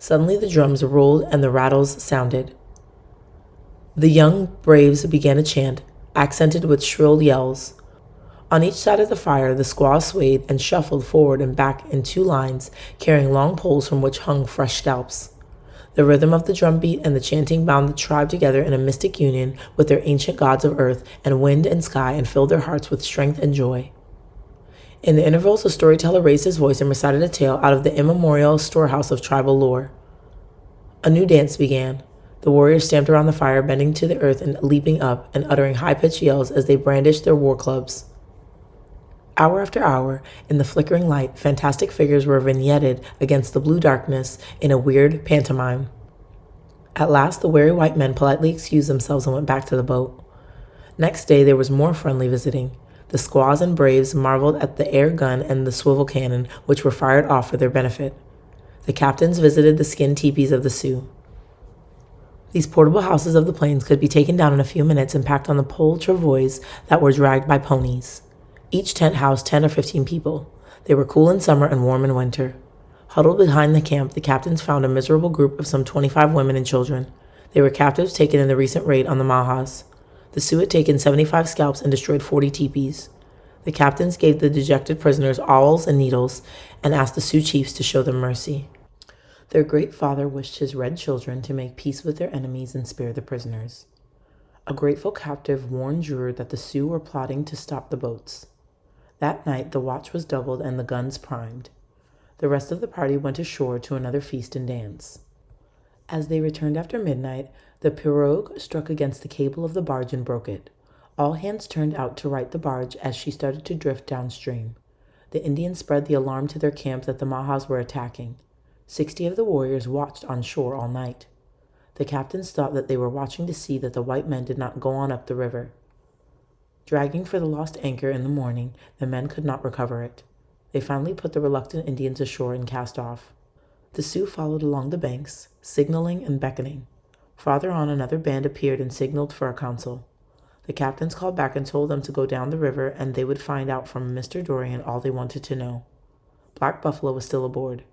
Suddenly the drums rolled and the rattles sounded. The young braves began to chant, accented with shrill yells. On each side of the fire, the squaws swayed and shuffled forward and back in two lines, carrying long poles from which hung fresh scalps. The rhythm of the drumbeat and the chanting bound the tribe together in a mystic union with their ancient gods of earth and wind and sky and filled their hearts with strength and joy. In the intervals, the storyteller raised his voice and recited a tale out of the immemorial storehouse of tribal lore. A new dance began. The warriors stamped around the fire, bending to the earth and leaping up and uttering high-pitched yells as they brandished their war clubs. Hour after hour, in the flickering light, fantastic figures were vignetted against the blue darkness in a weird pantomime. At last, the wary white men politely excused themselves and went back to the boat. Next day, there was more friendly visiting. The squaws and braves marveled at the air gun and the swivel cannon, which were fired off for their benefit. The captains visited the skin teepees of the Sioux. These portable houses of the plains could be taken down in a few minutes and packed on the pole travois that were dragged by ponies. Each tent housed 10 or 15 people. They were cool in summer and warm in winter. Huddled behind the camp, the captains found a miserable group of some 25 women and children. They were captives taken in the recent raid on the Mahas. The Sioux had taken 75 scalps and destroyed 40 teepees. The captains gave the dejected prisoners awls and needles and asked the Sioux chiefs to show them mercy. Their great father wished his red children to make peace with their enemies and spare the prisoners. A grateful captive warned Drew that the Sioux were plotting to stop the boats. That night, the watch was doubled and the guns primed. The rest of the party went ashore to another feast and dance. As they returned after midnight, the pirogue struck against the cable of the barge and broke it. All hands turned out to right the barge as she started to drift downstream. The Indians spread the alarm to their camp that the Mahas were attacking. 60 of the warriors watched on shore all night. The captains thought that they were watching to see that the white men did not go on up the river. Dragging for the lost anchor in the morning, the men could not recover it. They finally put the reluctant Indians ashore and cast off. The Sioux followed along the banks, signaling and beckoning. Farther on, another band appeared and signaled for a council. The captains called back and told them to go down the river and they would find out from Mr. Dorian all they wanted to know. Black Buffalo was still aboard.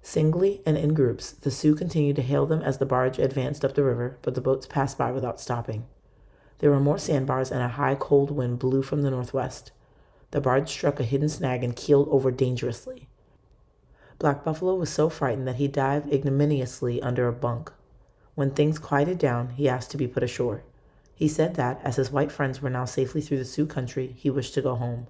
Singly and in groups, the Sioux continued to hail them as the barge advanced up the river, but the boats passed by without stopping. There were more sandbars and a high, cold wind blew from the northwest. The barge struck a hidden snag and keeled over dangerously. Black Buffalo was so frightened that he dived ignominiously under a bunk. When things quieted down, he asked to be put ashore. He said that, as his white friends were now safely through the Sioux country, he wished to go home.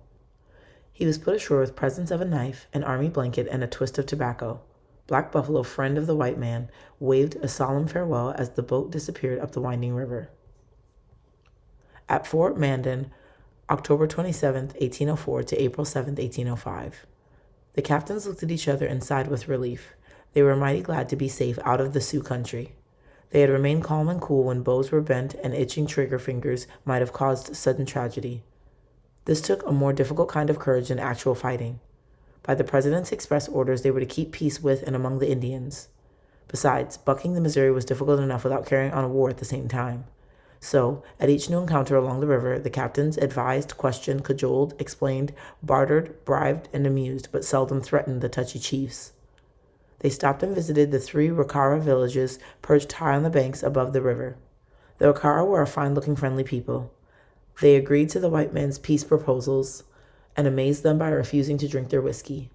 He was put ashore with presents of a knife, an army blanket, and a twist of tobacco. Black Buffalo, friend of the white man, waved a solemn farewell as the boat disappeared up the winding river. At Fort Mandan, October 27, 1804 to April 7, 1805. The captains looked at each other and sighed with relief. They were mighty glad to be safe out of the Sioux country. They had remained calm and cool when bows were bent and itching trigger fingers might have caused sudden tragedy. This took a more difficult kind of courage than actual fighting. By the president's express orders, they were to keep peace with and among the Indians. Besides, bucking the Missouri was difficult enough without carrying on a war at the same time. So, at each new encounter along the river, the captains advised, questioned, cajoled, explained, bartered, bribed, and amused, but seldom threatened the touchy chiefs. They stopped and visited the 3 Wakara villages perched high on the banks above the river. The Wakara were a fine-looking, friendly people. They agreed to the white men's peace proposals and amazed them by refusing to drink their whiskey.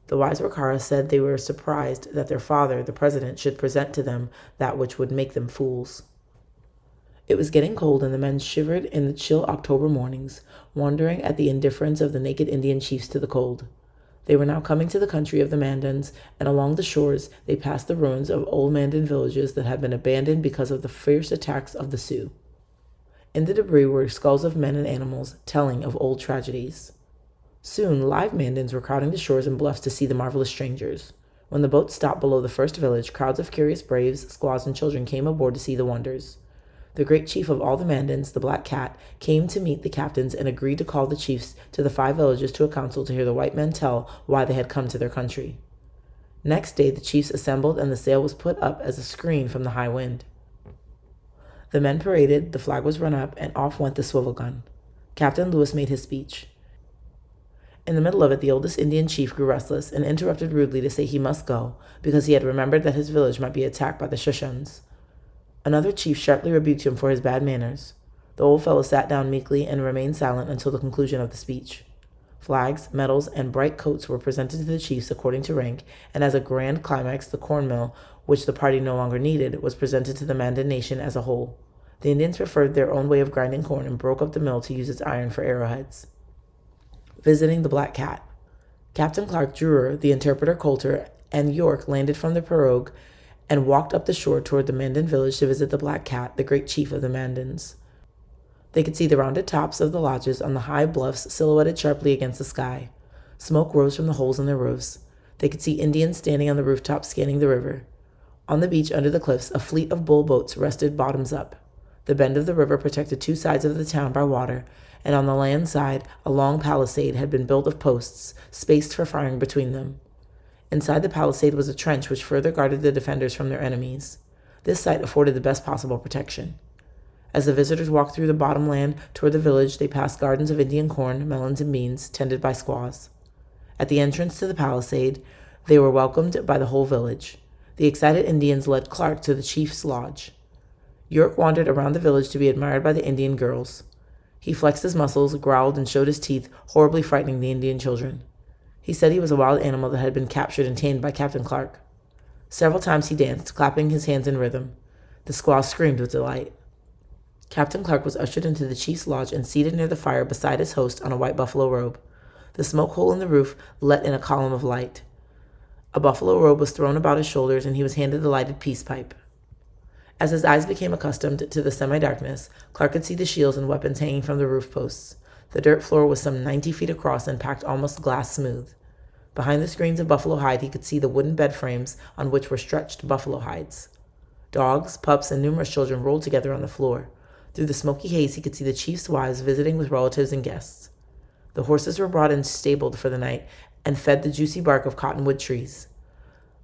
The wise Wakara said they were surprised that their father, the president, should present to them that which would make them fools. It was getting cold, and the men shivered in the chill October mornings, wondering at the indifference of the naked Indian chiefs to the cold. They were now coming to the country of the Mandans, and along the shores they passed the ruins of old Mandan villages that had been abandoned because of the fierce attacks of the Sioux. In the debris were skulls of men and animals, telling of old tragedies. Soon, live Mandans were crowding the shores and bluffs to see the marvelous strangers. When the boat stopped below the first village, crowds of curious braves, squaws, and children came aboard to see the wonders. The great chief of all the Mandans, the Black Cat, came to meet the captains and agreed to call the chiefs to the 5 villages to a council to hear the white men tell why they had come to their country. Next day, the chiefs assembled and the sail was put up as a screen from the high wind. The men paraded, the flag was run up, and off went the swivel gun. Captain Lewis made his speech. In the middle of it, the oldest Indian chief grew restless and interrupted rudely to say he must go, because he had remembered that his village might be attacked by the Shushuns. Another chief sharply rebuked him for his bad manners. The old fellow sat down meekly and remained silent until the conclusion of the speech. Flags, medals, and bright coats were presented to the chiefs according to rank, and as a grand climax, the corn mill, which the party no longer needed, was presented to the Mandan nation as a whole. The Indians preferred their own way of grinding corn and broke up the mill to use its iron for arrowheads. Visiting the Black Cat. Captain Clark Drurer, the interpreter Coulter, and York landed from the pirogue and walked up the shore toward the Mandan village to visit the Black Cat, the great chief of the Mandans. They could see the rounded tops of the lodges on the high bluffs silhouetted sharply against the sky. Smoke rose from the holes in their roofs. They could see Indians standing on the rooftops scanning the river. On the beach under the cliffs, a fleet of bull boats rested bottoms up. The bend of the river protected two sides of the town by water, and on the land side, a long palisade had been built of posts, spaced for firing between them. Inside the palisade was a trench which further guarded the defenders from their enemies. This site afforded the best possible protection. As the visitors walked through the bottom land toward the village, they passed gardens of Indian corn, melons, and beans, tended by squaws. At the entrance to the palisade, they were welcomed by the whole village. The excited Indians led Clark to the chief's lodge. York wandered around the village to be admired by the Indian girls. He flexed his muscles, growled, and showed his teeth, horribly frightening the Indian children. He said he was a wild animal that had been captured and tamed by Captain Clark. Several times he danced, clapping his hands in rhythm. The squaws screamed with delight. Captain Clark was ushered into the chief's lodge and seated near the fire beside his host on a white buffalo robe. The smoke hole in the roof let in a column of light. A buffalo robe was thrown about his shoulders, and he was handed the lighted peace pipe. As his eyes became accustomed to the semi-darkness, Clark could see the shields and weapons hanging from the roof posts. The dirt floor was some 90 feet across and packed almost glass smooth. Behind the screens of buffalo hide, he could see the wooden bed frames on which were stretched buffalo hides. Dogs, pups, and numerous children rolled together on the floor. Through the smoky haze, he could see the chief's wives visiting with relatives and guests. The horses were brought in stabled for the night and fed the juicy bark of cottonwood trees.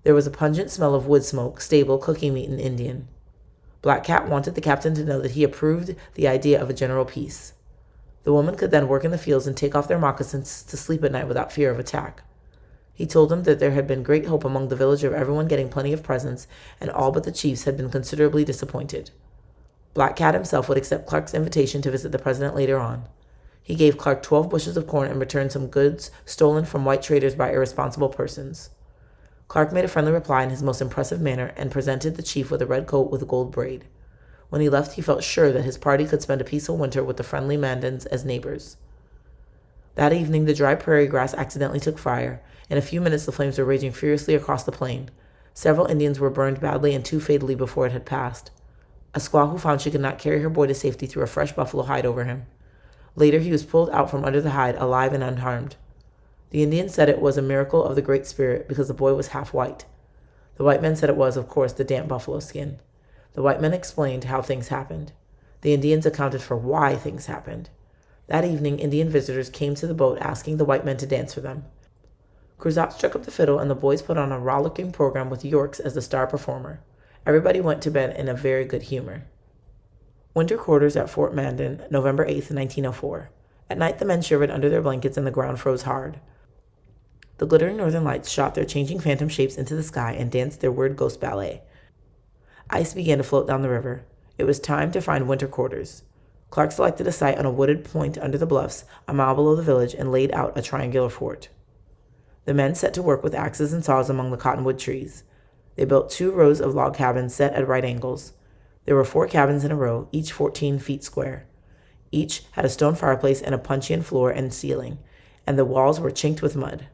There was a pungent smell of wood smoke, stable, cooking meat, and Indian. Black Cat wanted the captain to know that he approved the idea of a general peace. The women could then work in the fields and take off their moccasins to sleep at night without fear of attack. He told them that there had been great hope among the village of everyone getting plenty of presents, and all but the chiefs had been considerably disappointed. Black Cat himself would accept Clark's invitation to visit the president later on. He gave Clark 12 bushels of corn and returned some goods stolen from white traders by irresponsible persons. Clark made a friendly reply in his most impressive manner and presented the chief with a red coat with a gold braid. When he left, he felt sure that his party could spend a peaceful winter with the friendly Mandans as neighbors. That evening, the dry prairie grass accidentally took fire. In a few minutes, the flames were raging furiously across the plain. Several Indians were burned badly and 2 fatally before it had passed. A squaw who found she could not carry her boy to safety threw a fresh buffalo hide over him. Later, he was pulled out from under the hide, alive and unharmed. The Indians said it was a miracle of the Great Spirit because the boy was half white. The white men said it was, of course, the damp buffalo skin. The white men explained how things happened. The Indians accounted for why things happened. That evening, Indian visitors came to the boat asking the white men to dance for them. Cruzat struck up the fiddle, and the boys put on a rollicking program with Yorks as the star performer. Everybody went to bed in a very good humor. Winter quarters at Fort Mandan, November 8, 1904. At night, the men shivered under their blankets and the ground froze hard. The glittering northern lights shot their changing phantom shapes into the sky and danced their word ghost ballet. Ice began to float down the river. It was time to find winter quarters. Clark selected a site on a wooded point under the bluffs, a mile below the village, and laid out a triangular fort. The men set to work with axes and saws among the cottonwood trees. They built 2 rows of log cabins set at right angles. There were 4 cabins in a row, each 14 feet square. Each had a stone fireplace and a puncheon floor and ceiling, and the walls were chinked with mud.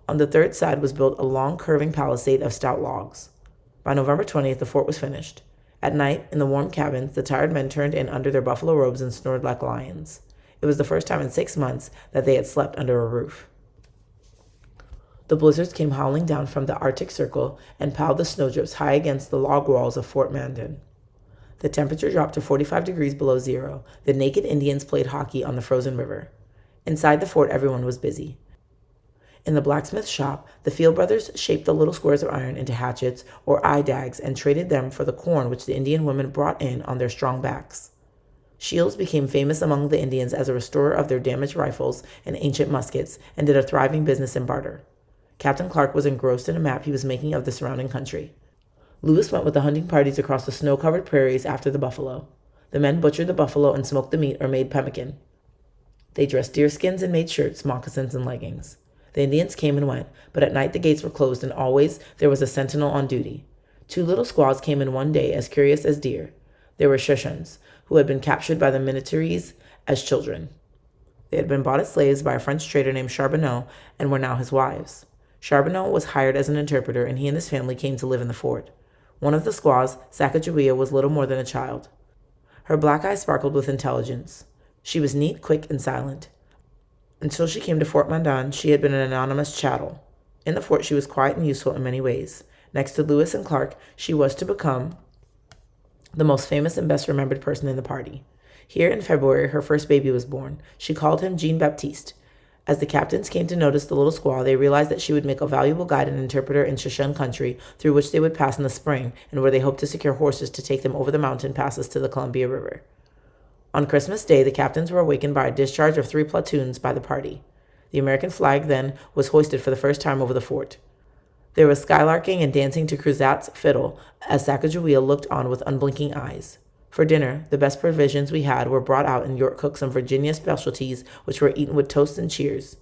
On the third side was built a long, curving palisade of stout logs. By November 20th, the fort was finished. At night, in the warm cabins, the tired men turned in under their buffalo robes and snored like lions. It was the first time in 6 months that they had slept under a roof. The blizzards came howling down from the Arctic Circle and piled the snowdrifts high against the log walls of Fort Mandan. The temperature dropped to 45 degrees below zero. The naked Indians played hockey on the frozen river. Inside the fort, everyone was busy. In the blacksmith shop, the Field brothers shaped the little squares of iron into hatchets or eye dags and traded them for the corn which the Indian women brought in on their strong backs. Shields became famous among the Indians as a restorer of their damaged rifles and ancient muskets, and did a thriving business in barter. Captain Clark was engrossed in a map he was making of the surrounding country. Lewis went with the hunting parties across the snow-covered prairies after the buffalo. The men butchered the buffalo and smoked the meat or made pemmican. They dressed deerskins and made shirts, moccasins, and leggings. The Indians came and went, but at night the gates were closed and always there was a sentinel on duty. 2 little squaws came in one day, as curious as deer. They were Shoshones, who had been captured by the Minnetarees as children. They had been bought as slaves by a French trader named Charbonneau and were now his wives. Charbonneau was hired as an interpreter, and he and his family came to live in the fort. One of the squaws, Sacagawea, was little more than a child. Her black eyes sparkled with intelligence. She was neat, quick, and silent. Until she came to Fort Mandan, she had been an anonymous chattel. In the fort, she was quiet and useful in many ways. Next to Lewis and Clark, she was to become the most famous and best remembered person in the party. Here in February, her first baby was born. She called him Jean-Baptiste. As the captains came to notice the little squaw, they realized that she would make a valuable guide and interpreter in Shoshone country, through which they would pass in the spring, and where they hoped to secure horses to take them over the mountain passes to the Columbia River. On Christmas Day, the captains were awakened by a discharge of 3 platoons by the party. The American flag then was hoisted for the first time over the fort. There was skylarking and dancing to Cruzat's fiddle as Sacagawea looked on with unblinking eyes. For dinner, the best provisions we had were brought out, and York cooked some Virginia specialties, which were eaten with toasts and cheers.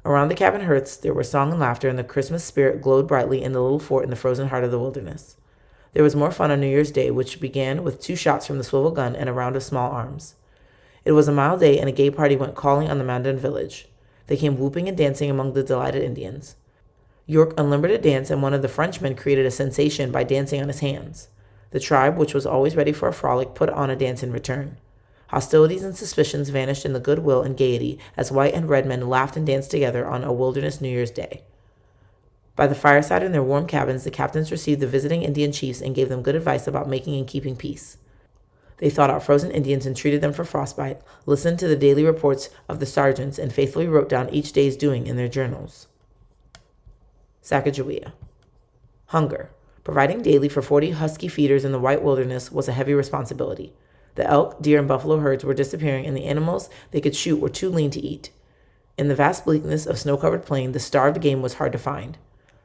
Around the cabin hearths, there were song and laughter, and the Christmas spirit glowed brightly in the little fort in the frozen heart of the wilderness. There was more fun on New Year's Day, which began with 2 shots from the swivel gun and a round of small arms. It was a mild day, and a gay party went calling on the Mandan village. They came whooping and dancing among the delighted Indians. York unlimbered a dance, and one of the Frenchmen created a sensation by dancing on his hands. The tribe, which was always ready for a frolic, put on a dance in return. Hostilities and suspicions vanished in the goodwill and gaiety as white and red men laughed and danced together on a wilderness New Year's Day. By the fireside in their warm cabins, the captains received the visiting Indian chiefs and gave them good advice about making and keeping peace. They thought out frozen Indians and treated them for frostbite, listened to the daily reports of the sergeants, and faithfully wrote down each day's doing in their journals. Sacagawea. Hunger. Providing daily for 40 husky feeders in the white wilderness was a heavy responsibility. The elk, deer, and buffalo herds were disappearing, and the animals they could shoot were too lean to eat. In the vast bleakness of snow-covered plain, the starved game was hard to find.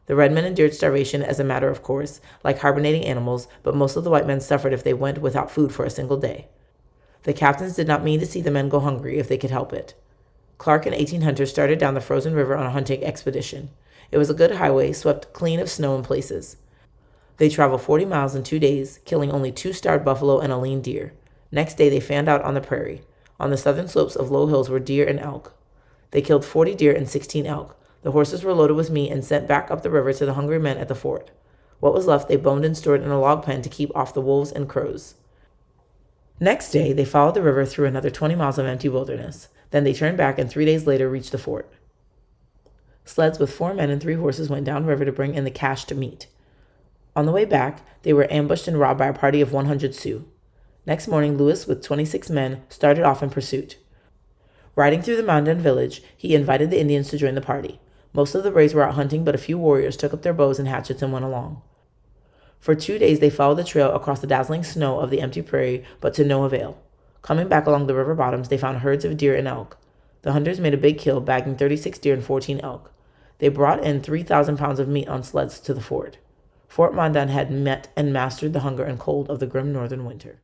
The red men endured starvation as a matter of course, like hibernating animals, but most of the white men suffered if they went without food for a single day. The captains did not mean to see the men go hungry if they could help it. Clark and 18 hunters started down the frozen river on a hunting expedition. It was a good highway, swept clean of snow in places. They traveled 40 miles in 2 days, killing only 2 starved buffalo and a lean deer. Next day, they fanned out on the prairie. On the southern slopes of low hills were deer and elk. They killed 40 deer and 16 elk. The horses were loaded with meat and sent back up the river to the hungry men at the fort. What was left they boned and stored in a log pen to keep off the wolves and crows. Next day, they followed the river through another 20 miles of empty wilderness. Then they turned back and 3 days later reached the fort. Sleds with 4 men and 3 horses went downriver to bring in the cache to meat. On the way back, they were ambushed and robbed by a party of 100 Sioux. Next morning, Lewis, with 26 men, started off in pursuit. Riding through the Mandan village, he invited the Indians to join the party. Most of the braves were out hunting, but a few warriors took up their bows and hatchets and went along. For 2 days, they followed the trail across the dazzling snow of the empty prairie, but to no avail. Coming back along the river bottoms, they found herds of deer and elk. The hunters made a big kill, bagging 36 deer and 14 elk. They brought in 3,000 pounds of meat on sleds to the fort. Fort Mandan had met and mastered the hunger and cold of the grim northern winter.